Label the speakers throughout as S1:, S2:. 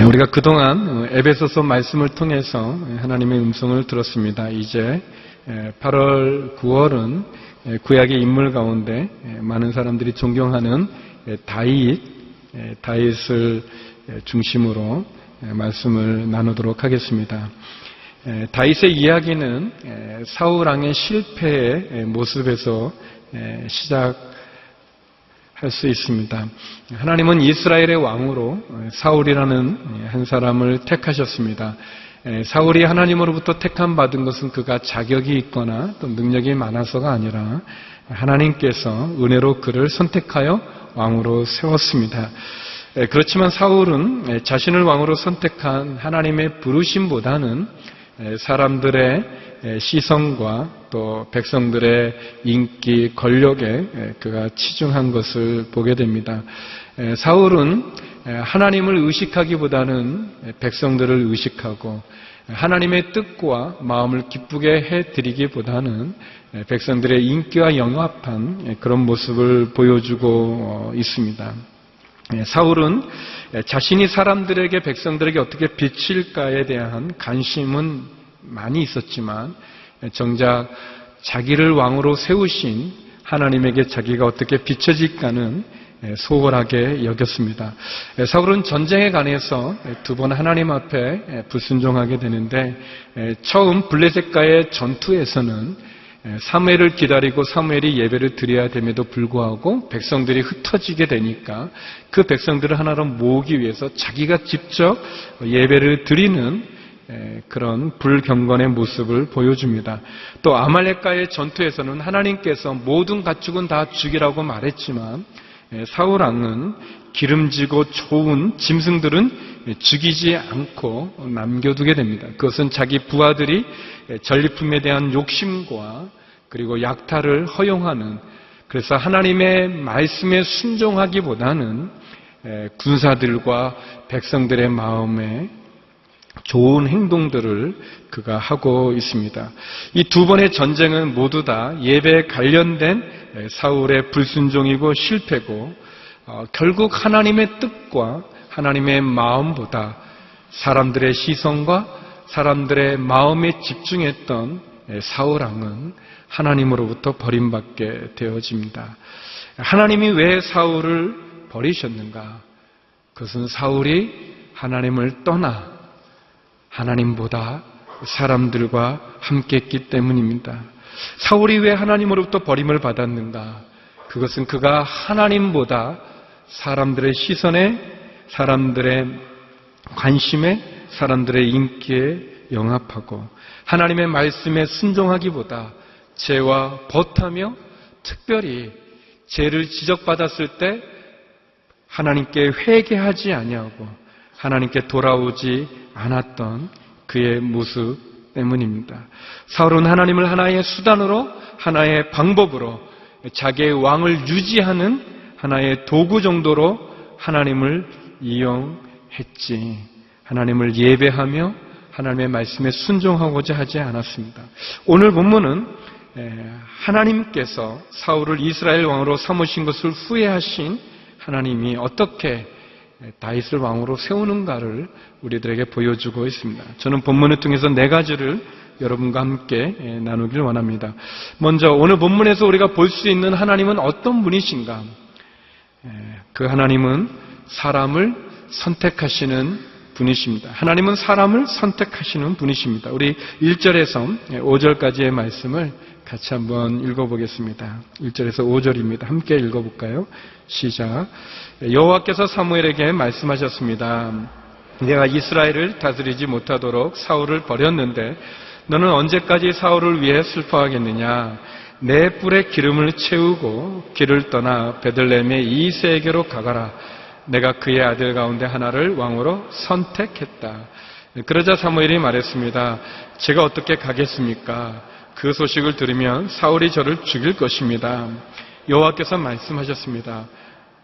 S1: 우리가 그동안 에베소서 말씀을 통해서 하나님의 음성을 들었습니다. 이제 8월, 9월은 구약의 인물 가운데 많은 사람들이 존경하는 다윗을 중심으로 말씀을 나누도록 하겠습니다. 다윗의 이야기는 사울 왕의 실패의 모습에서 시작할 수 있습니다. 하나님은 이스라엘의 왕으로 사울이라는 한 사람을 택하셨습니다. 사울이 하나님으로부터 택함 받은 것은 그가 자격이 있거나 또 능력이 많아서가 아니라 하나님께서 은혜로 그를 선택하여 왕으로 세웠습니다. 그렇지만 사울은 자신을 왕으로 선택한 하나님의 부르심보다는 사람들의 시선과 또 백성들의 인기, 권력에 그가 치중한 것을 보게 됩니다. 사울은 하나님을 의식하기보다는 백성들을 의식하고 하나님의 뜻과 마음을 기쁘게 해드리기보다는 백성들의 인기와 영합한 그런 모습을 보여주고 있습니다. 사울은 자신이 사람들에게, 백성들에게 어떻게 비칠까에 대한 관심은 많이 있었지만 정작 자기를 왕으로 세우신 하나님에게 자기가 어떻게 비춰질까는 소홀하게 여겼습니다. 사울은 전쟁에 관해서 두 번 하나님 앞에 불순종하게 되는데, 처음 블레셋과의 전투에서는 사무엘을 기다리고 사무엘이 예배를 드려야 됨에도 불구하고 백성들이 흩어지게 되니까 그 백성들을 하나로 모으기 위해서 자기가 직접 예배를 드리는 그런 불경건의 모습을 보여줍니다. 또 아말렉과의 전투에서는 하나님께서 모든 가축은 다 죽이라고 말했지만 사울 왕은 기름지고 좋은 짐승들은 죽이지 않고 남겨두게 됩니다. 그것은 자기 부하들이 전리품에 대한 욕심과 그리고 약탈을 허용하는, 그래서 하나님의 말씀에 순종하기보다는 군사들과 백성들의 마음에 좋은 행동들을 그가 하고 있습니다. 이 두 번의 전쟁은 모두 다 예배에 관련된 사울의 불순종이고 실패고, 결국 하나님의 뜻과 하나님의 마음보다 사람들의 시선과 사람들의 마음에 집중했던 사울 왕은 하나님으로부터 버림받게 되어집니다. 하나님이 왜 사울을 버리셨는가? 그것은 사울이 하나님을 떠나 하나님보다 사람들과 함께했기 때문입니다. 사울이 왜 하나님으로부터 버림을 받았는가? 그것은 그가 하나님보다 사람들의 시선에, 사람들의 관심에, 사람들의 인기에 영합하고 하나님의 말씀에 순종하기보다 죄와 벗하며, 특별히 죄를 지적받았을 때 하나님께 회개하지 아니하고 하나님께 돌아오지 않았던 그의 모습 때문입니다. 사울은 하나님을 하나의 수단으로, 하나의 방법으로, 자기의 왕을 유지하는 하나의 도구 정도로 하나님을 이용했지, 하나님을 예배하며 하나님의 말씀에 순종하고자 하지 않았습니다. 오늘 본문은 하나님께서 사울을 이스라엘 왕으로 삼으신 것을 후회하신 하나님이 어떻게 다윗을 왕으로 세우는가를 우리들에게 보여주고 있습니다. 저는 본문을 통해서 4가지를 여러분과 함께 나누길 원합니다. 먼저 오늘 본문에서 우리가 볼 수 있는 하나님은 어떤 분이신가? 그 하나님은 사람을 선택하시는 분이십니다. 하나님은 사람을 선택하시는 분이십니다. 우리 1절에서 5절까지의 말씀을 같이 한번 읽어보겠습니다. 1절에서 5절입니다. 함께 읽어볼까요? 시작. 여호와께서 사무엘에게 말씀하셨습니다. 내가 이스라엘을 다스리지 못하도록 사울을 버렸는데 너는 언제까지 사울을 위해 슬퍼하겠느냐? 내 뿔에 기름을 채우고 길을 떠나 베들레헴의 이새에게로 가거라. 내가 그의 아들 가운데 하나를 왕으로 선택했다. 그러자 사무엘이 말했습니다. 제가 어떻게 가겠습니까? 그 소식을 들으면 사울이 저를 죽일 것입니다. 여호와께서 말씀하셨습니다.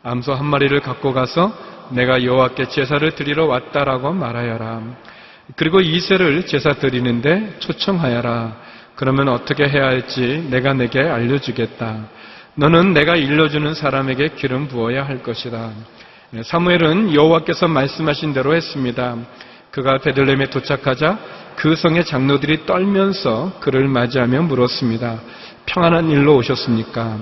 S1: 암소 한 마리를 갖고 가서 내가 여호와께 제사를 드리러 왔다라고 말하여라. 그리고 이새를 제사 드리는데 초청하여라. 그러면 어떻게 해야 할지 내가 내게 알려주겠다. 너는 내가 일러주는 사람에게 기름 부어야 할 것이다. 사무엘은 여호와께서 말씀하신 대로 했습니다. 그가 베들레헴에 도착하자 그 성의 장로들이 떨면서 그를 맞이하며 물었습니다. 평안한 일로 오셨습니까?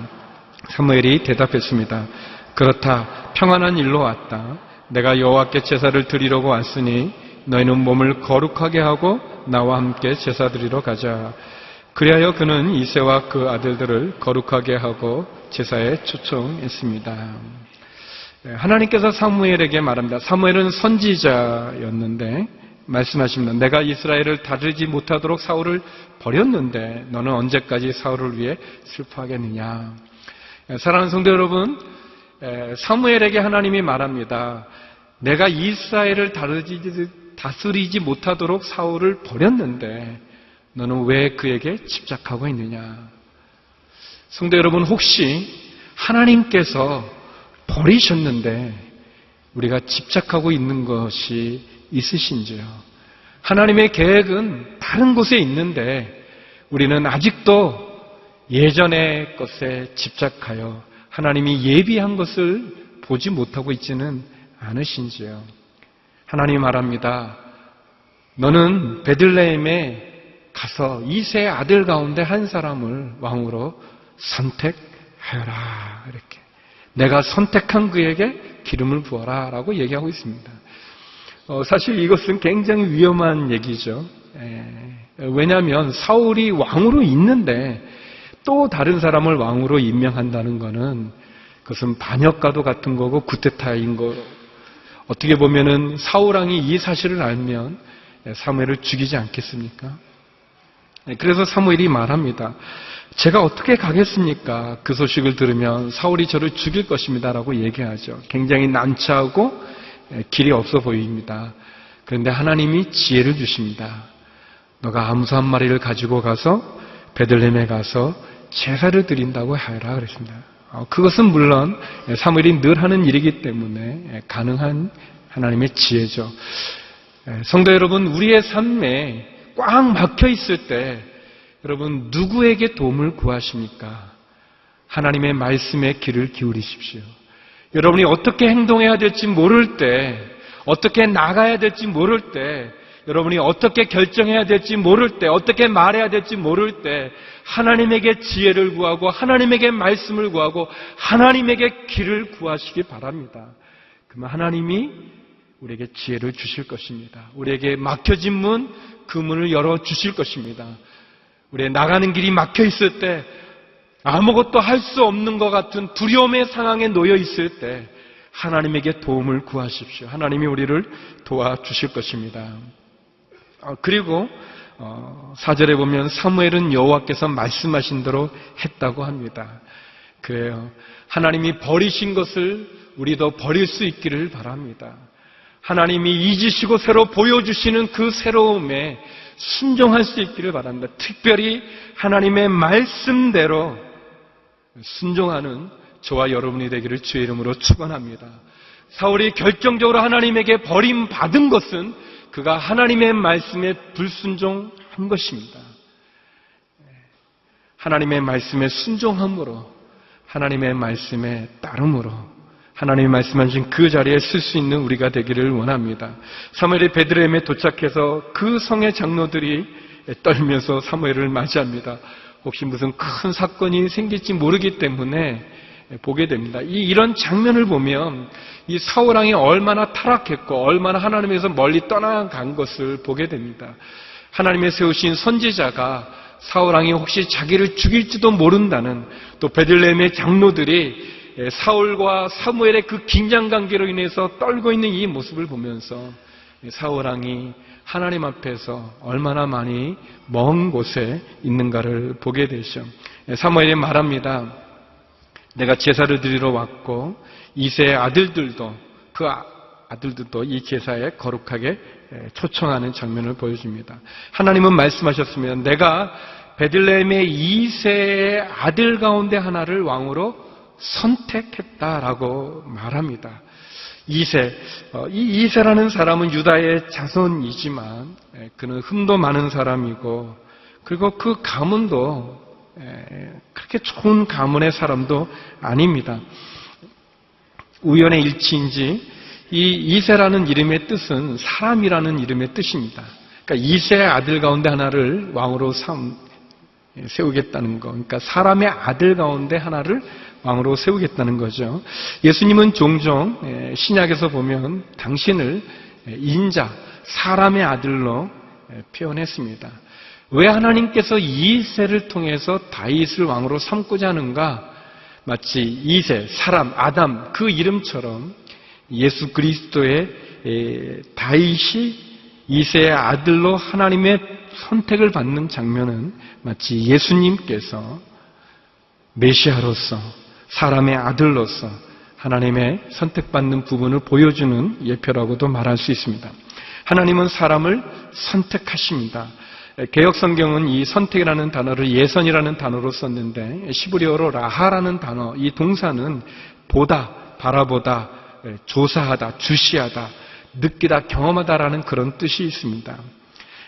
S1: 사무엘이 대답했습니다. 그렇다. 평안한 일로 왔다. 내가 여호와께 제사를 드리려고 왔으니 너희는 몸을 거룩하게 하고 나와 함께 제사 드리러 가자. 그리하여 그는 이새와 그 아들들을 거룩하게 하고 제사에 초청했습니다. 하나님께서 사무엘에게 말합니다. 사무엘은 선지자였는데 말씀하십니다. 내가 이스라엘을 다루지 못하도록 사울을 버렸는데 너는 언제까지 사울을 위해 슬퍼하겠느냐. 사랑하는 성도 여러분, 사무엘에게 하나님이 말합니다. 내가 이스라엘을 다스리지 못하도록 사울을 버렸는데 너는 왜 그에게 집착하고 있느냐. 성도 여러분, 혹시 하나님께서 버리셨는데 우리가 집착하고 있는 것이 있으신지요? 하나님의 계획은 다른 곳에 있는데 우리는 아직도 예전의 것에 집착하여 하나님이 예비한 것을 보지 못하고 있지는 않으신지요? 하나님 말합니다. 너는 베들레헴에 가서 이새의 아들 가운데 한 사람을 왕으로 선택하여라. 이렇게. 내가 선택한 그에게 기름을 부어라 라고 얘기하고 있습니다. 사실 이것은 굉장히 위험한 얘기죠. 왜냐하면 사울이 왕으로 있는데 또 다른 사람을 왕으로 임명한다는 것은 그것은 반역과도 같은 거고 구테타인 거. 어떻게 보면은 사울왕이 이 사실을 알면 사무엘을 죽이지 않겠습니까? 그래서 사무엘이 말합니다. 제가 어떻게 가겠습니까? 그 소식을 들으면 사울이 저를 죽일 것입니다 라고 얘기하죠. 굉장히 난처하고 길이 없어 보입니다. 그런데 하나님이 지혜를 주십니다. 너가 암소 한 마리를 가지고 가서 베들레헴에 가서 제사를 드린다고 하여라 그랬습니다. 그것은 물론 사무엘이 늘 하는 일이기 때문에 가능한 하나님의 지혜죠. 성도 여러분, 우리의 삶에 꽉 막혀 있을 때 여러분 누구에게 도움을 구하십니까? 하나님의 말씀에 귀를 기울이십시오. 여러분이 어떻게 행동해야 될지 모를 때, 어떻게 나가야 될지 모를 때, 여러분이 어떻게 결정해야 될지 모를 때, 어떻게 말해야 될지 모를 때 하나님에게 지혜를 구하고 하나님에게 말씀을 구하고 하나님에게 길을 구하시기 바랍니다. 그러면 하나님이 우리에게 지혜를 주실 것입니다. 우리에게 막혀진 문, 그 문을 열어주실 것입니다. 우리의 나가는 길이 막혀 있을 때, 아무것도 할 수 없는 것 같은 두려움의 상황에 놓여 있을 때 하나님에게 도움을 구하십시오. 하나님이 우리를 도와주실 것입니다. 그리고 4절에 보면 사무엘은 여호와께서 말씀하신 대로 했다고 합니다. 그래요. 하나님이 버리신 것을 우리도 버릴 수 있기를 바랍니다. 하나님이 잊으시고 새로 보여주시는 그 새로움에 순종할 수 있기를 바랍니다. 특별히 하나님의 말씀대로 순종하는 저와 여러분이 되기를 주의 이름으로 축원합니다. 사울이 결정적으로 하나님에게 버림받은 것은 그가 하나님의 말씀에 불순종한 것입니다. 하나님의 말씀에 순종함으로, 하나님의 말씀에 따름으로 하나님이 말씀하신 그 자리에 쓸 수 있는 우리가 되기를 원합니다. 사무엘이 베들레헴에 도착해서 그 성의 장로들이 떨면서 사무엘을 맞이합니다. 혹시 무슨 큰 사건이 생길지 모르기 때문에 보게 됩니다. 이런 장면을 보면 이 사울왕이 얼마나 타락했고 얼마나 하나님에서 멀리 떠나간 것을 보게 됩니다. 하나님의 세우신 선지자가 사울왕이 혹시 자기를 죽일지도 모른다는, 또 베들레헴의 장로들이 사울과 사무엘의 그 긴장관계로 인해서 떨고 있는 이 모습을 보면서 사울왕이 하나님 앞에서 얼마나 많이 먼 곳에 있는가를 보게 되죠. 사무엘이 말합니다. 내가 제사를 드리러 왔고 이새의 아들들도, 그 아들들도 이 제사에 거룩하게 초청하는 장면을 보여줍니다. 하나님은 말씀하셨습니다. 내가 베들레헴의 이새의 아들 가운데 하나를 왕으로 선택했다라고 말합니다. 이세, 이 이세라는 사람은 유다의 자손이지만 그는 흠도 많은 사람이고, 그리고 그 가문도 그렇게 좋은 가문의 사람도 아닙니다. 우연의 일치인지 이 이세라는 이름의 뜻은 사람이라는 이름의 뜻입니다. 그러니까 이세의 아들 가운데 하나를 왕으로 세우겠다는 거. 그러니까 사람의 아들 가운데 하나를 왕으로 세우겠다는 거죠. 예수님은 종종 신약에서 보면 당신을 인자, 사람의 아들로 표현했습니다. 왜 하나님께서 이세를 통해서 다윗을 왕으로 삼고자 하는가? 마치 이세, 사람, 아담 그 이름처럼 예수 그리스도의 다윗이 이세의 아들로 하나님의 선택을 받는 장면은 마치 예수님께서 메시아로서 사람의 아들로서 하나님의 선택받는 부분을 보여주는 예표라고도 말할 수 있습니다. 하나님은 사람을 선택하십니다. 개역성경은 이 선택이라는 단어를 예선이라는 단어로 썼는데 시브리어로 라하라는 단어, 이 동사는 보다, 바라보다, 조사하다, 주시하다, 느끼다, 경험하다라는 그런 뜻이 있습니다.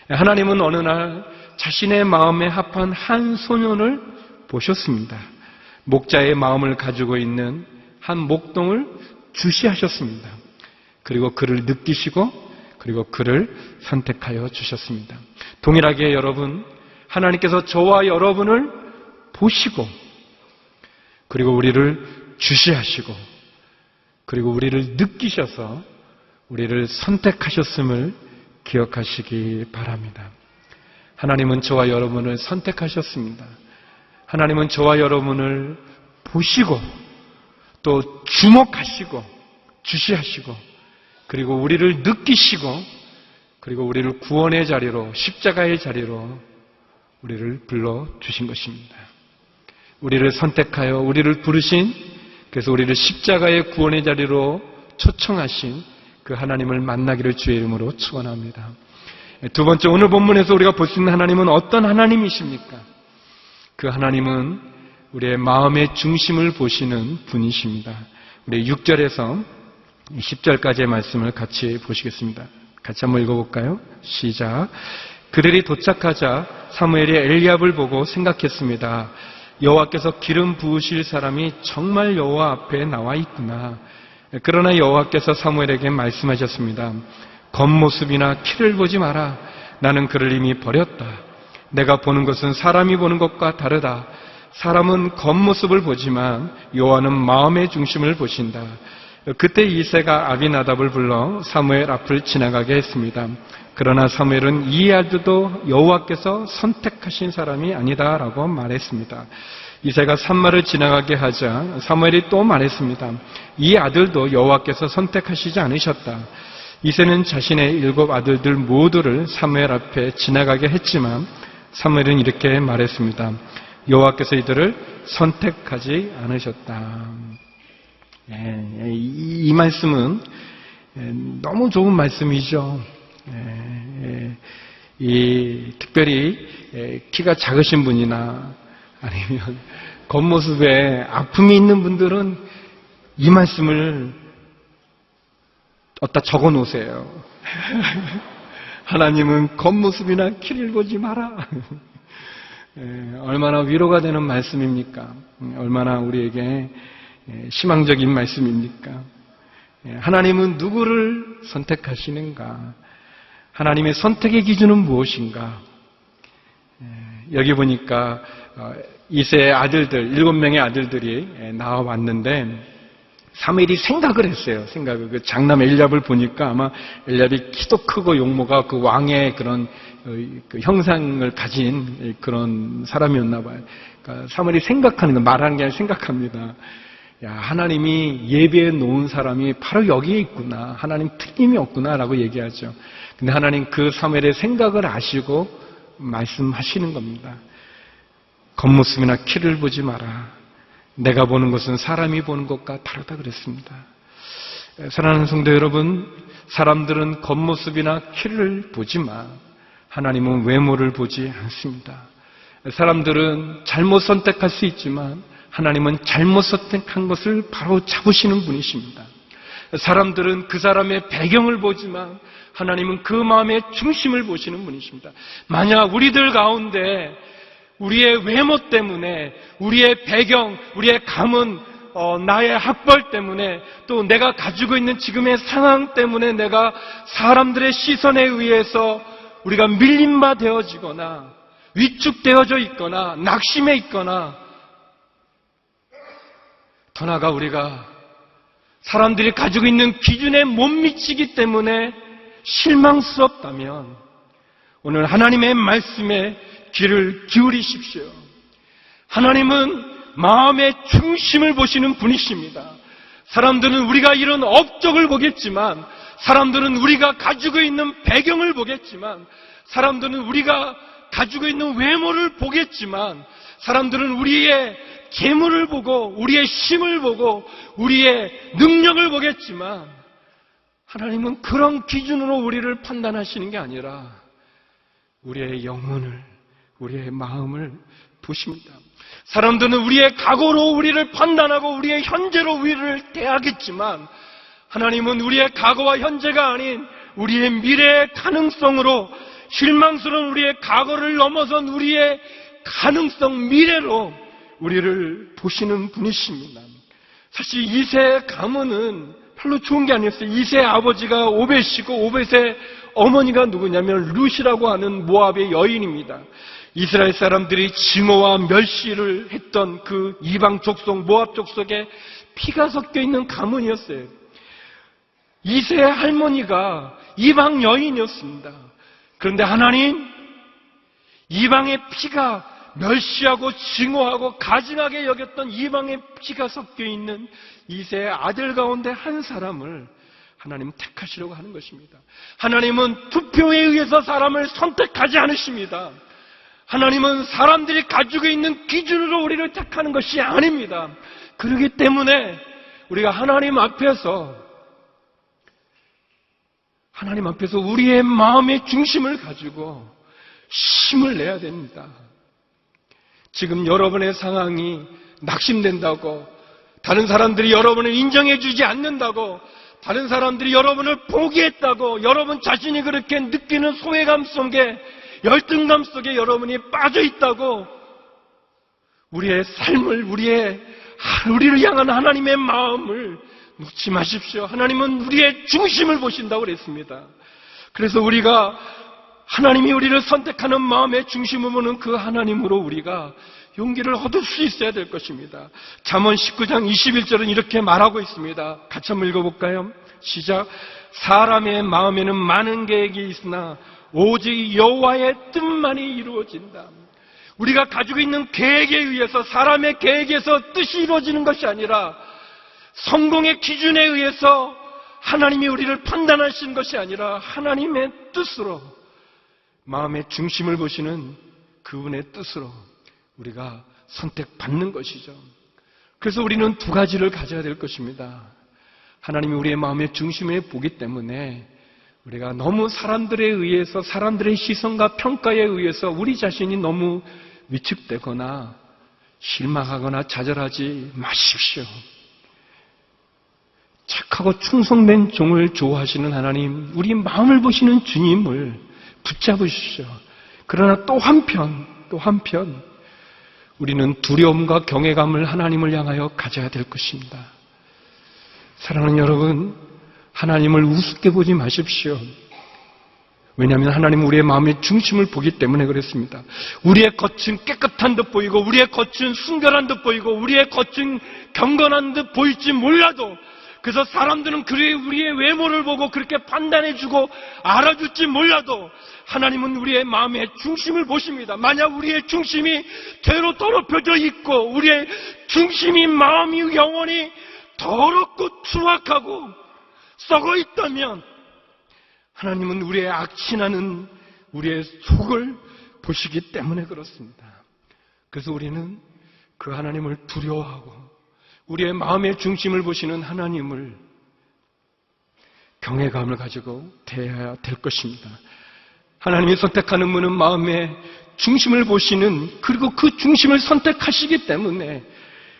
S1: 하나님은 어느 날 자신의 마음에 합한 한 소년을 보셨습니다. 목자의 마음을 가지고 있는 한 목동을 주시하셨습니다. 그리고 그를 느끼시고 그리고 그를 선택하여 주셨습니다. 동일하게 여러분, 하나님께서 저와 여러분을 보시고 그리고 우리를 주시하시고 그리고 우리를 느끼셔서 우리를 선택하셨음을 기억하시기 바랍니다. 하나님은 저와 여러분을 선택하셨습니다. 하나님은 저와 여러분을 보시고 또 주목하시고 주시하시고 그리고 우리를 느끼시고 그리고 우리를 구원의 자리로, 십자가의 자리로 우리를 불러주신 것입니다. 우리를 선택하여 우리를 부르신, 그래서 우리를 십자가의 구원의 자리로 초청하신 그 하나님을 만나기를 주의 이름으로 축원합니다. 두 번째, 오늘 본문에서 우리가 볼 수 있는 하나님은 어떤 하나님이십니까? 그 하나님은 우리의 마음의 중심을 보시는 분이십니다. 우리 6절에서 10절까지의 말씀을 같이 보시겠습니다. 같이 한번 읽어볼까요? 시작. 그들이 도착하자 사무엘이 엘리압을 보고 생각했습니다. 여호와께서 기름 부으실 사람이 정말 여호와 앞에 나와 있구나. 그러나 여호와께서 사무엘에게 말씀하셨습니다. 겉모습이나 키를 보지 마라. 나는 그를 이미 버렸다. 내가 보는 것은 사람이 보는 것과 다르다. 사람은 겉모습을 보지만 여호와는 마음의 중심을 보신다. 그때 이새가 아비나답을 불러 사무엘 앞을 지나가게 했습니다. 그러나 사무엘은 이 아들도 여호와께서 선택하신 사람이 아니다라고 말했습니다. 이새가 산마를 지나가게 하자 사무엘이 또 말했습니다. 이 아들도 여호와께서 선택하시지 않으셨다. 이새는 자신의 7 아들들 모두를 사무엘 앞에 지나가게 했지만 사무엘은 이렇게 말했습니다. 여호와께서 이들을 선택하지 않으셨다. 이 말씀은 너무 좋은 말씀이죠. 특별히 키가 작으신 분이나 아니면 겉모습에 아픔이 있는 분들은 이 말씀을 어디다 적어 놓으세요. 하나님은 겉모습이나 키를 보지 마라. 얼마나 위로가 되는 말씀입니까? 얼마나 우리에게 희망적인 말씀입니까? 하나님은 누구를 선택하시는가? 하나님의 선택의 기준은 무엇인가? 여기 보니까 이새의 아들들, 7명의 아들들이 나와왔는데 사무엘이 생각을 했어요. 그 장남 엘리압을 보니까 아마 엘리압이 키도 크고 용모가 그 왕의 그런 그 형상을 가진 그런 사람이었나 봐요. 그러니까 사무엘이 생각하는 거, 말하는 게 아니라 생각합니다. 야, 하나님이 예비해 놓은 사람이 바로 여기에 있구나. 하나님 틀림이 없구나라고 얘기하죠. 근데 하나님 그 사무엘의 생각을 아시고 말씀하시는 겁니다. 겉모습이나 키를 보지 마라. 내가 보는 것은 사람이 보는 것과 다르다 그랬습니다. 사랑하는 성도 여러분, 사람들은 겉모습이나 키를 보지만 하나님은 외모를 보지 않습니다. 사람들은 잘못 선택할 수 있지만 하나님은 잘못 선택한 것을 바로 잡으시는 분이십니다. 사람들은 그 사람의 배경을 보지만 하나님은 그 마음의 중심을 보시는 분이십니다. 만약 우리들 가운데 우리의 외모 때문에, 우리의 배경, 우리의 가문, 나의 학벌 때문에, 또 내가 가지고 있는 지금의 상황 때문에 내가 사람들의 시선에 의해서 우리가 밀림 바 되어지거나 위축되어져 있거나 낙심해 있거나, 더 나아가 우리가 사람들이 가지고 있는 기준에 못 미치기 때문에 실망스럽다면 오늘 하나님의 말씀에 귀를 기울이십시오. 하나님은 마음의 중심을 보시는 분이십니다. 사람들은 우리가 이런 업적을 보겠지만, 사람들은 우리가 가지고 있는 배경을 보겠지만, 사람들은 우리가 가지고 있는 외모를 보겠지만, 사람들은 우리의 재물을 보고 우리의 힘을 보고 우리의 능력을 보겠지만, 하나님은 그런 기준으로 우리를 판단하시는 게 아니라 우리의 영혼을, 우리의 마음을 보십니다. 사람들은 우리의 각오로 우리를 판단하고 우리의 현재로 우리를 대하겠지만, 하나님은 우리의 각오와 현재가 아닌 우리의 미래의 가능성으로, 실망스러운 우리의 과거를 넘어선 우리의 가능성, 미래로 우리를 보시는 분이십니다. 사실 이새의 가문은 별로 좋은 게 아니었어요. 이새의 아버지가 오벳이고, 오벳의 어머니가 누구냐면 룻이라고 하는 모압의 여인입니다. 이스라엘 사람들이 증오와 멸시를 했던 그 이방 족속, 모압 족속에 피가 섞여 있는 가문이었어요. 이새의 할머니가 이방 여인이었습니다. 그런데 하나님, 이방의 피가 멸시하고 증오하고 가증하게 여겼던 이방의 피가 섞여 있는 이새의 아들 가운데 한 사람을 하나님 택하시려고 하는 것입니다. 하나님은 투표에 의해서 사람을 선택하지 않으십니다. 하나님은 사람들이 가지고 있는 기준으로 우리를 택하는 것이 아닙니다. 그렇기 때문에 우리가 하나님 앞에서 우리의 마음의 중심을 가지고 힘을 내야 됩니다. 지금 여러분의 상황이 낙심된다고, 다른 사람들이 여러분을 인정해주지 않는다고, 다른 사람들이 여러분을 포기했다고, 여러분 자신이 그렇게 느끼는 소외감 속에, 열등감 속에 여러분이 빠져있다고, 우리의 삶을, 우리를 향한 하나님의 마음을 놓지 마십시오. 하나님은 우리의 중심을 보신다고 그랬습니다. 그래서 우리가 하나님이 우리를 선택하는 마음의 중심을 보는 그 하나님으로 우리가 용기를 얻을 수 있어야 될 것입니다. 잠언 19장 21절은 이렇게 말하고 있습니다. 같이 한번 읽어볼까요? 시작. 사람의 마음에는 많은 계획이 있으나 오직 여호와의 뜻만이 이루어진다. 우리가 가지고 있는 계획에 의해서, 사람의 계획에서 뜻이 이루어지는 것이 아니라, 성공의 기준에 의해서 하나님이 우리를 판단하시는 것이 아니라 하나님의 뜻으로, 마음의 중심을 보시는 그분의 뜻으로 우리가 선택받는 것이죠. 그래서 우리는 두 가지를 가져야 될 것입니다. 하나님이 우리의 마음의 중심에 보기 때문에 우리가 너무 사람들에 의해서, 사람들의 시선과 평가에 의해서 우리 자신이 너무 위축되거나 실망하거나 좌절하지 마십시오. 착하고 충성된 종을 좋아하시는 하나님, 우리 마음을 보시는 주님을 붙잡으십시오. 그러나 또 한편 우리는 두려움과 경외감을 하나님을 향하여 가져야 될 것입니다. 사랑하는 여러분, 하나님을 우습게 보지 마십시오. 왜냐하면 하나님은 우리의 마음의 중심을 보기 때문에 그렇습니다. 우리의 겉은 깨끗한 듯 보이고, 우리의 겉은 순결한 듯 보이고, 우리의 겉은 경건한 듯 보일지 몰라도, 그래서 사람들은 우리의 외모를 보고 그렇게 판단해주고 알아줄지 몰라도 하나님은 우리의 마음의 중심을 보십니다. 만약 우리의 중심이 죄로 더럽혀져 있고, 우리의 중심이, 마음이, 영혼이 더럽고 추악하고 썩어 있다면 하나님은 우리의 악취나는 우리의 속을 보시기 때문에 그렇습니다. 그래서 우리는 그 하나님을 두려워하고 우리의 마음의 중심을 보시는 하나님을 경외감을 가지고 대해야 될 것입니다. 하나님이 선택하는 분은 마음의 중심을 보시는, 그리고 그 중심을 선택하시기 때문에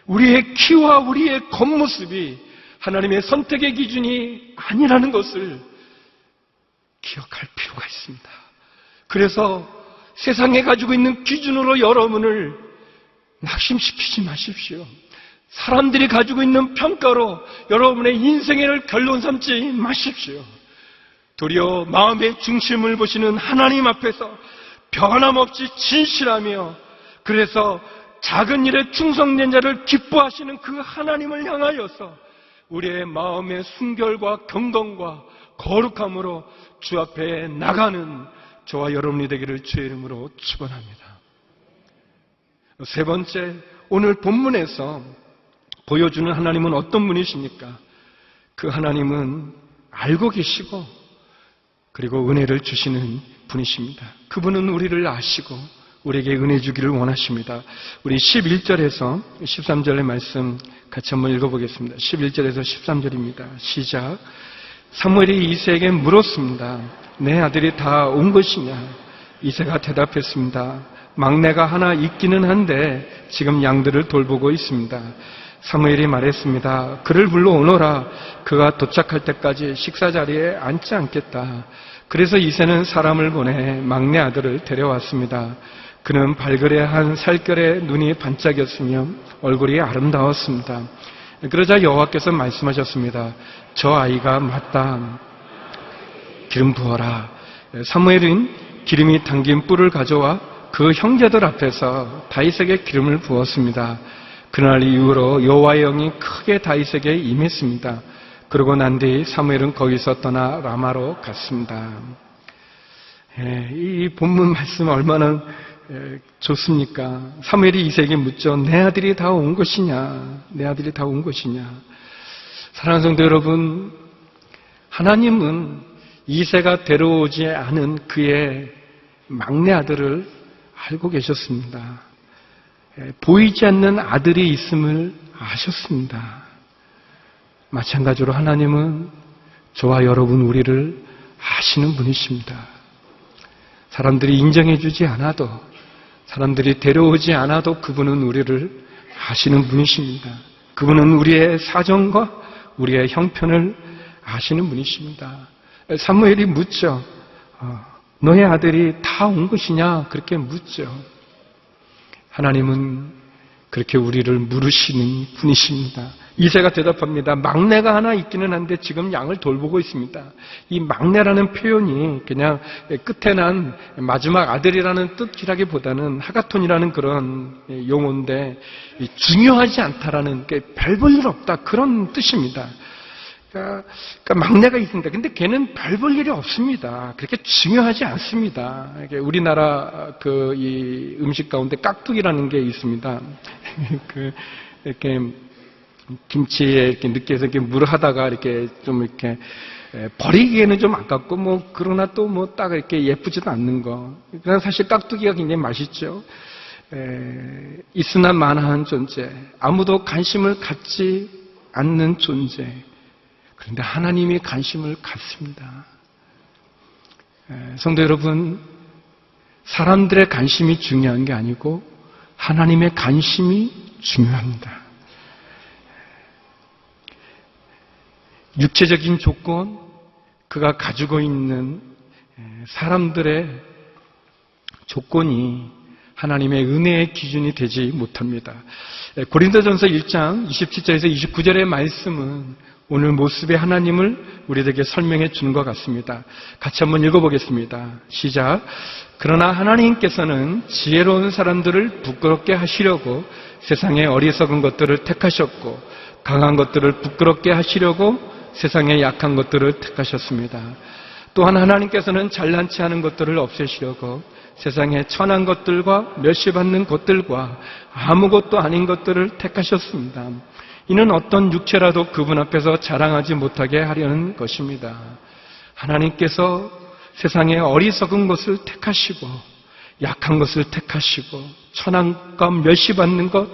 S1: 우리의 키와 우리의 겉모습이 하나님의 선택의 기준이 아니라는 것을 기억할 필요가 있습니다. 그래서 세상에 가지고 있는 기준으로 여러분을 낙심시키지 마십시오. 사람들이 가지고 있는 평가로 여러분의 인생을 결론 삼지 마십시오. 도리어 마음의 중심을 보시는 하나님 앞에서 변함없이 진실하며 그래서 작은 일에 충성된 자를 기뻐하시는 그 하나님을 향하여서 우리의 마음의 순결과 경건과 거룩함으로 주 앞에 나가는 저와 여러분이 되기를 주의 이름으로 축원합니다. 세 번째, 오늘 본문에서 보여주는 하나님은 어떤 분이십니까? 그 하나님은 알고 계시고 그리고 은혜를 주시는 분이십니다. 그분은 우리를 아시고 우리에게 은혜 주기를 원하십니다. 우리 11절에서 13절의 말씀 같이 한번 읽어보겠습니다. 11절에서 13절입니다. 시작. 사무엘이 이새에게 물었습니다. 내 아들이 다 온 것이냐? 이새가 대답했습니다. 막내가 하나 있기는 한데 지금 양들을 돌보고 있습니다. 사무엘이 말했습니다. 그를 불러오너라. 그가 도착할 때까지 식사 자리에 앉지 않겠다. 그래서 이새는 사람을 보내 막내 아들을 데려왔습니다. 그는 발그레한 살결에 눈이 반짝였으며 얼굴이 아름다웠습니다. 그러자 여호와께서 말씀하셨습니다. 저 아이가 맞다. 기름 부어라. 사무엘은 기름이 담긴 뿔을 가져와 그 형제들 앞에서 다윗에게 기름을 부었습니다. 그날 이후로 여호와의 영이 크게 다윗에게 임했습니다. 그러고 난 뒤 사무엘은 거기서 떠나 라마로 갔습니다. 이 본문 말씀 얼마나 좋습니까? 사무엘이 이새에게 묻죠. 내 아들이 다 온 것이냐? 내 아들이 다 온 것이냐? 사랑하는 성도 여러분, 하나님은 이새가 데려오지 않은 그의 막내 아들을 알고 계셨습니다. 보이지 않는 아들이 있음을 아셨습니다. 마찬가지로 하나님은 저와 여러분 우리를 아시는 분이십니다. 사람들이 인정해주지 않아도 사람들이 데려오지 않아도 그분은 우리를 아시는 분이십니다. 그분은 우리의 사정과 우리의 형편을 아시는 분이십니다. 사무엘이 묻죠. 너의 아들이 다 온 것이냐? 그렇게 묻죠. 하나님은 그렇게 우리를 물으시는 분이십니다. 이새가 대답합니다. 막내가 하나 있기는 한데 지금 양을 돌보고 있습니다. 이 막내라는 표현이 그냥 끝에 난 마지막 아들이라는 뜻이라기보다는 하가톤이라는 그런 용어인데 중요하지 않다라는 게 별 볼 일 없다 그런 뜻입니다. 그러니까 막내가 있습니다. 근데 걔는 별 볼 일이 없습니다. 그렇게 중요하지 않습니다. 우리나라 이 음식 가운데 깍두기라는 게 있습니다. 이렇게 김치에 이렇게 느끼해서 이렇게 물 하다가 이렇게 좀 이렇게 버리기에는 좀 아깝고 그러나 또 딱 이렇게 예쁘지도 않는 거. 그러나 사실 깍두기가 굉장히 맛있죠. 있으나 마나한 존재, 아무도 관심을 갖지 않는 존재. 그런데 하나님이 관심을 갖습니다. 성도 여러분, 사람들의 관심이 중요한 게 아니고 하나님의 관심이 중요합니다. 육체적인 조건, 그가 가지고 있는 사람들의 조건이 하나님의 은혜의 기준이 되지 못합니다. 고린도전서 1장 27절에서 29절의 말씀은 오늘 모습의 하나님을 우리에게 설명해 주는 것 같습니다. 같이 한번 읽어보겠습니다. 시작. 그러나 하나님께서는 지혜로운 사람들을 부끄럽게 하시려고 세상의 어리석은 것들을 택하셨고 강한 것들을 부끄럽게 하시려고 세상의 약한 것들을 택하셨습니다. 또한 하나님께서는 잘난치 않은 것들을 없애시려고 세상의 천한 것들과 멸시받는 것들과 아무것도 아닌 것들을 택하셨습니다. 이는 어떤 육체라도 그분 앞에서 자랑하지 못하게 하려는 것입니다. 하나님께서 세상의 어리석은 것을 택하시고 약한 것을 택하시고 천한과 멸시받는 것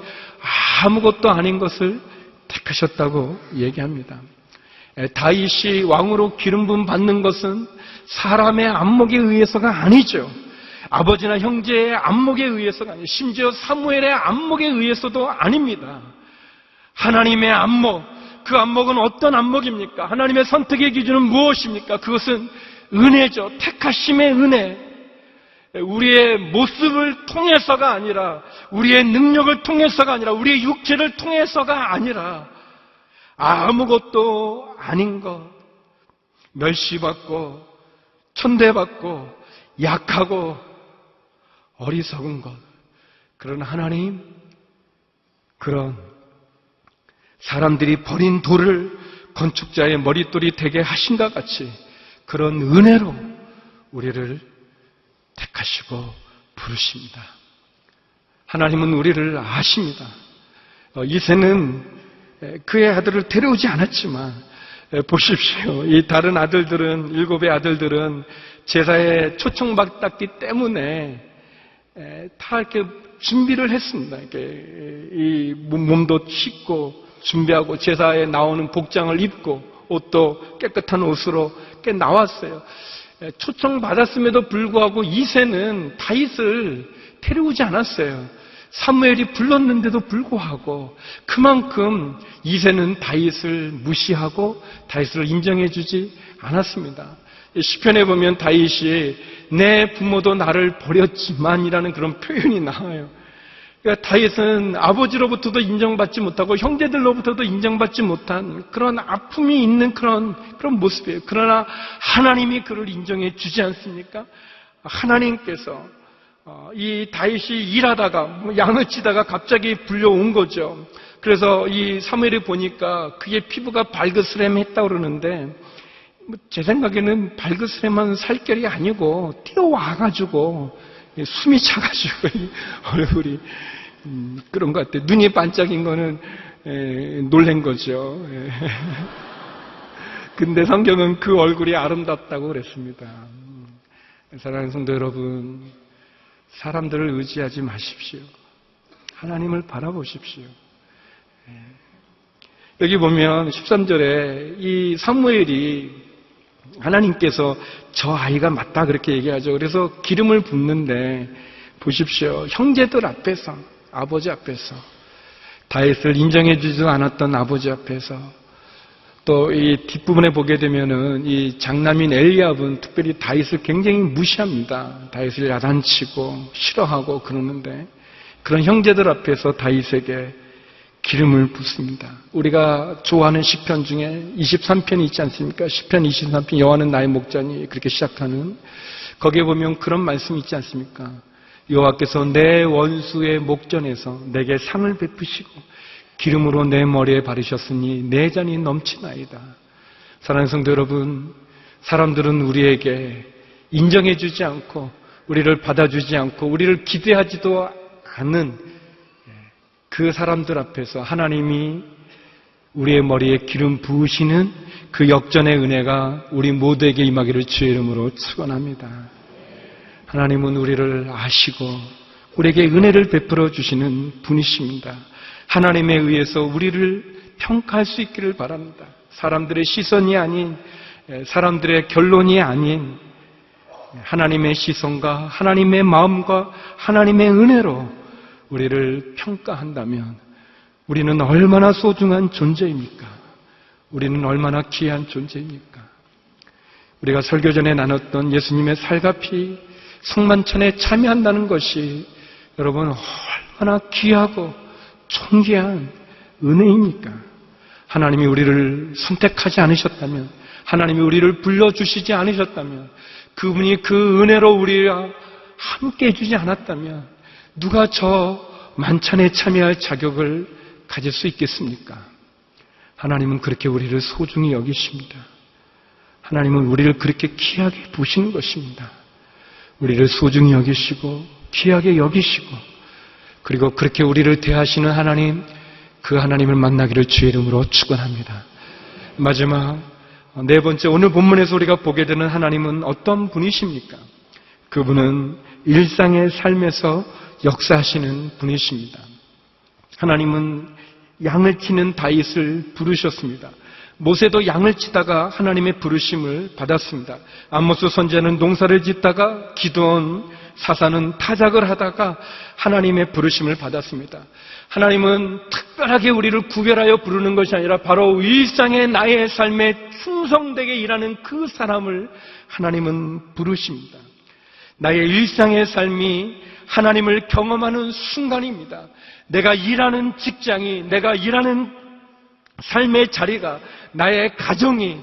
S1: 아무것도 아닌 것을 택하셨다고 얘기합니다. 다윗이 왕으로 기름 부음 받는 것은 사람의 안목에 의해서가 아니죠. 아버지나 형제의 안목에 의해서가 아니죠. 심지어 사무엘의 안목에 의해서도 아닙니다. 하나님의 안목, 그 안목은 어떤 안목입니까? 하나님의 선택의 기준은 무엇입니까? 그것은 은혜죠. 택하심의 은혜. 우리의 모습을 통해서가 아니라, 우리의 능력을 통해서가 아니라, 우리의 육체를 통해서가 아니라, 아무것도 아닌 것, 멸시받고 천대받고 약하고 어리석은 것, 그런 하나님, 그런 사람들이 버린 돌을 건축자의 머릿돌이 되게 하신것 같이 그런 은혜로 우리를 택하시고 부르십니다. 하나님은 우리를 아십니다. 이새는 그의 아들을 데려오지 않았지만 보십시오. 이 다른 아들들은, 7의 아들들은 제사에 초청받았기 때문에 다 이렇게 준비를 했습니다. 이렇게 이 몸도 씻고 준비하고 제사에 나오는 복장을 입고 옷도 깨끗한 옷으로 나왔어요. 초청받았음에도 불구하고 이새는 다윗을 데려오지 않았어요. 사무엘이 불렀는데도 불구하고 그만큼 이새는 다윗을 무시하고 다윗을 인정해주지 않았습니다. 시편에 보면 다윗이 내 부모도 나를 버렸지만이라는 그런 표현이 나와요. 그러니까 다윗은 아버지로부터도 인정받지 못하고 형제들로부터도 인정받지 못한 그런 아픔이 있는 그런 모습이에요. 그러나 하나님이 그를 인정해 주지 않습니까? 하나님께서 이 다윗이 일하다가 양을 치다가 갑자기 불려온 거죠. 그래서 이 사무엘이 보니까 그의 피부가 발그스름했다고 그러는데 제 생각에는 발그스름한 살결이 아니고 뛰어와가지고 숨이 차가지고 얼굴이 그런 것 같아요. 눈이 반짝인 거는 놀란 거죠. 근데 성경은 그 얼굴이 아름답다고 그랬습니다. 사랑하는 성도 여러분, 사람들을 의지하지 마십시오. 하나님을 바라보십시오. 여기 보면 13절에 이 사무엘이 하나님께서 저 아이가 맞다 그렇게 얘기하죠. 그래서 기름을 붓는데 보십시오. 형제들 앞에서, 아버지 앞에서, 다윗을 인정해 주지도 않았던 아버지 앞에서, 또 이 뒷부분에 보게 되면은 이 장남인 엘리압은 특별히 다윗을 굉장히 무시합니다. 다윗을 야단치고 싫어하고 그러는데 그런 형제들 앞에서 다윗에게 기름을 붓습니다. 우리가 좋아하는 시편 중에 23편이 있지 않습니까? 시편 23편 여호와는 나의 목자니 그렇게 시작하는 거기에 보면 그런 말씀이 있지 않습니까? 여호와께서 내 원수의 목전에서 내게 상을 베푸시고 기름으로 내 머리에 바르셨으니 내 잔이 넘치나이다. 사랑하는 성도 여러분, 사람들은 우리에게 인정해주지 않고 우리를 받아주지 않고 우리를 기대하지도 않는 그 사람들 앞에서 하나님이 우리의 머리에 기름 부으시는 그 역전의 은혜가 우리 모두에게 임하기를 주의 이름으로 축원합니다. 하나님은 우리를 아시고 우리에게 은혜를 베풀어 주시는 분이십니다. 하나님에 의해서 우리를 평가할 수 있기를 바랍니다. 사람들의 시선이 아닌, 사람들의 결론이 아닌 하나님의 시선과 하나님의 마음과 하나님의 은혜로 우리를 평가한다면 우리는 얼마나 소중한 존재입니까? 우리는 얼마나 귀한 존재입니까? 우리가 설교 전에 나눴던 예수님의 살과 피 성만찬에 참여한다는 것이 여러분 얼마나 귀하고 존귀한 은혜입니까? 하나님이 우리를 선택하지 않으셨다면, 하나님이 우리를 불러주시지 않으셨다면, 그분이 그 은혜로 우리와 함께 해주지 않았다면 누가 저 만찬에 참여할 자격을 가질 수 있겠습니까? 하나님은 그렇게 우리를 소중히 여기십니다. 하나님은 우리를 그렇게 귀하게 보시는 것입니다. 우리를 소중히 여기시고 귀하게 여기시고 그리고 그렇게 우리를 대하시는 하나님, 그 하나님을 만나기를 주의 이름으로 축원합니다. 마지막 네 번째, 오늘 본문에서 우리가 보게 되는 하나님은 어떤 분이십니까? 그분은 일상의 삶에서 역사하시는 분이십니다. 하나님은 양을 치는 다윗을 부르셨습니다. 모세도 양을 치다가 하나님의 부르심을 받았습니다. 아모스 선지자는 농사를 짓다가 기드온 사사는 타작을 하다가 하나님의 부르심을 받았습니다. 하나님은 특별하게 우리를 구별하여 부르는 것이 아니라 바로 일상의 나의 삶에 충성되게 일하는 그 사람을 하나님은 부르십니다. 나의 일상의 삶이 하나님을 경험하는 순간입니다. 내가 일하는 직장이, 내가 일하는 삶의 자리가, 나의 가정이,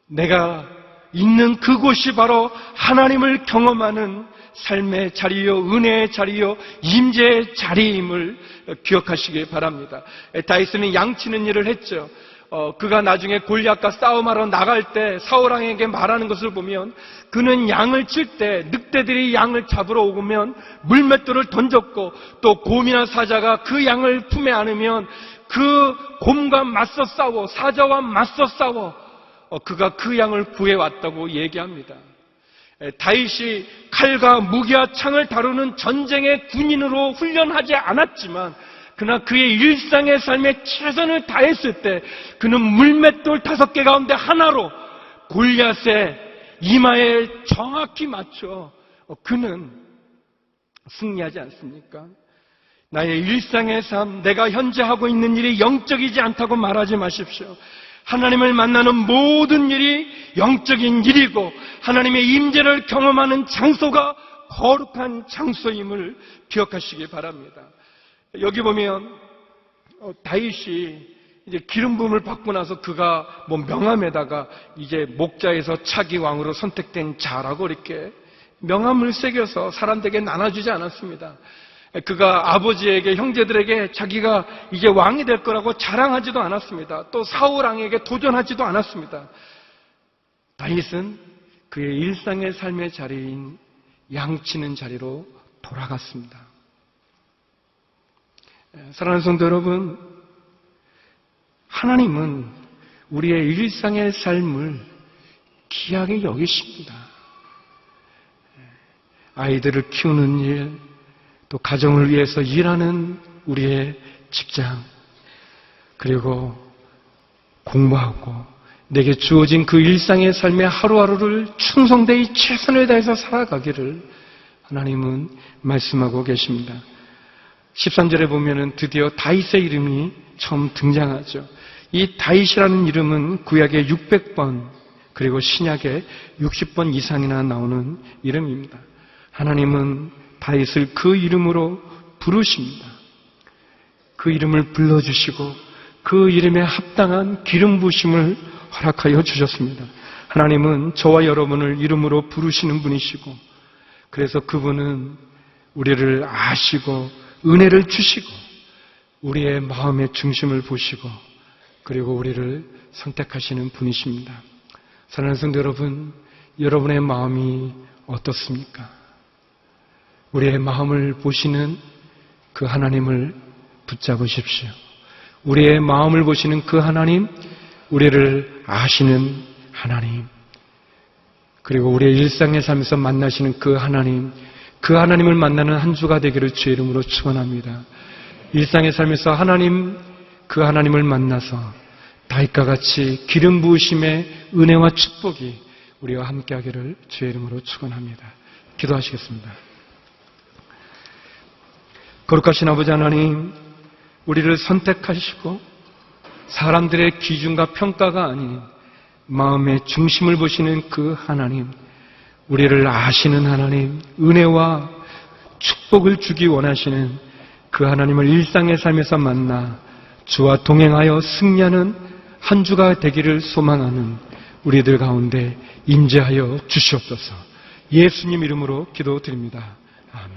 S1: 내가 있는 그곳이 바로 하나님을 경험하는 삶의 자리요, 은혜의 자리요, 임재의 자리임을 기억하시기 바랍니다. 다윗은 양치는 일을 했죠. 그가 나중에 골리앗과 싸움하러 나갈 때 사울 왕에게 말하는 것을 보면 그는 양을 칠 때 늑대들이 양을 잡으러 오면 물맷돌을 던졌고 또 곰이나 사자가 그 양을 품에 안으면 그 곰과 맞서 싸워, 사자와 맞서 싸워 그가 그 양을 구해왔다고 얘기합니다. 다윗이 칼과 무기와 창을 다루는 전쟁의 군인으로 훈련하지 않았지만 그러나 그의 일상의 삶에 최선을 다했을 때 그는 물맷돌 5개 가운데 하나로 골리앗의 이마에 정확히 맞춰 그는 승리하지 않습니까? 나의 일상의 삶, 내가 현재 하고 있는 일이 영적이지 않다고 말하지 마십시오. 하나님을 만나는 모든 일이 영적인 일이고 하나님의 임재를 경험하는 장소가 거룩한 장소임을 기억하시기 바랍니다. 여기 보면 다윗이 이제 기름 부음을 받고 나서 그가 명함에다가 이제 목자에서 차기 왕으로 선택된 자라고 이렇게 명함을 새겨서 사람들에게 나눠주지 않았습니다. 그가 아버지에게, 형제들에게 자기가 이제 왕이 될 거라고 자랑하지도 않았습니다. 또 사울 왕에게 도전하지도 않았습니다. 다윗은 그의 일상의 삶의 자리인 양치는 자리로 돌아갔습니다. 사랑하는 성도 여러분, 하나님은 우리의 일상의 삶을 귀하게 여기십니다. 아이들을 키우는 일, 또 가정을 위해서 일하는 우리의 직장, 그리고 공부하고 내게 주어진 그 일상의 삶의 하루하루를 충성되이 최선을 다해서 살아가기를 하나님은 말씀하고 계십니다. 13절에 보면은 드디어 다윗의 이름이 처음 등장하죠. 이 다윗이라는 이름은 구약에 600번 그리고 신약에 60번 이상이나 나오는 이름입니다. 하나님은 다윗을 그 이름으로 부르십니다. 그 이름을 불러주시고 그 이름에 합당한 기름 부으심을 허락하여 주셨습니다. 하나님은 저와 여러분을 이름으로 부르시는 분이시고 그래서 그분은 우리를 아시고 은혜를 주시고 우리의 마음의 중심을 보시고 그리고 우리를 선택하시는 분이십니다. 사랑하는 성도 여러분, 여러분의 마음이 어떻습니까? 우리의 마음을 보시는 그 하나님을 붙잡으십시오. 우리의 마음을 보시는 그 하나님, 우리를 아시는 하나님, 그리고 우리의 일상의 삶에서 만나시는 그 하나님, 그 하나님을 만나는 한 주가 되기를 주의 이름으로 축원합니다. 일상의 삶에서 하나님, 그 하나님을 만나서 다윗과 같이 기름 부으심의 은혜와 축복이 우리와 함께하기를 주의 이름으로 축원합니다. 기도하시겠습니다. 거룩하신 아버지 하나님, 우리를 선택하시고 사람들의 기준과 평가가 아닌 마음의 중심을 보시는 그 하나님, 우리를 아시는 하나님, 은혜와 축복을 주기 원하시는 그 하나님을 일상의 삶에서 만나 주와 동행하여 승리하는 한 주가 되기를 소망하는 우리들 가운데 임재하여 주시옵소서. 예수님 이름으로 기도드립니다. 아멘.